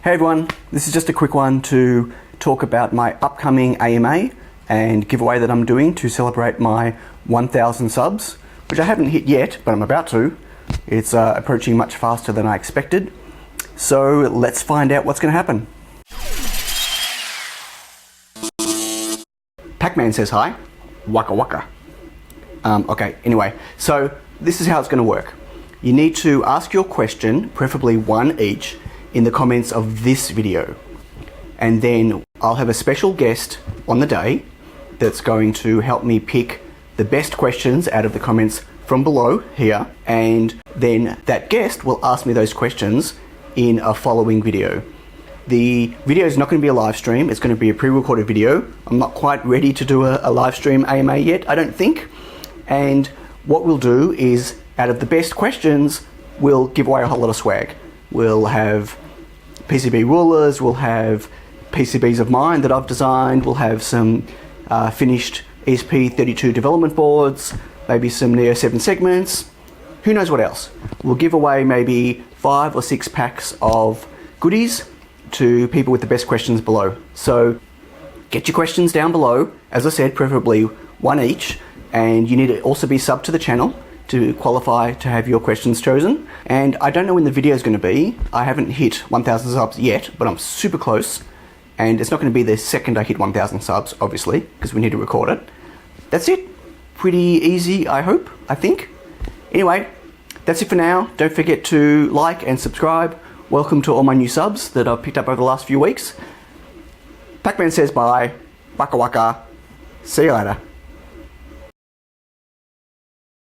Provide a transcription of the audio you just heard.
Hey everyone, this is just a quick one to talk about my upcoming AMA and giveaway that I'm doing to celebrate my 1,000 subs, which I haven't hit yet, but I'm about to. It's approaching much faster than I expected. So let's find out what's going to happen. Pac-Man says hi. Waka waka. Okay, anyway, so this is how it's going to work. You need to ask your question, preferably one each, in the comments of this video. And then I'll have a special guest on the day that's going to help me pick the best questions out of the comments from below here. And then that guest will ask me those questions in a following video. The video is not going to be a live stream, it's going to be a pre-recorded video. I'm not quite ready to do a live stream AMA yet, I don't think. And what we'll do is, out of the best questions, we'll give away a whole lot of swag. We'll have PCB rulers, we'll have PCBs of mine that I've designed, we'll have some finished ESP32 development boards, maybe some Neo 7 segments, who knows what else. We'll give away maybe 5 or 6 packs of goodies to people with the best questions below. So get your questions down below, as I said, preferably one each, and you need to also be subbed to the channel to qualify to have your questions chosen. And I don't know when the video is going to be. I haven't hit 1,000 subs yet, but I'm super close. And it's not going to be the second I hit 1,000 subs, obviously, because we need to record it. That's it. Pretty easy, I hope, I think. Anyway, that's it for now. Don't forget to like and subscribe. Welcome to all my new subs that I've picked up over the last few weeks. Pac-Man says bye. Waka waka. See you later.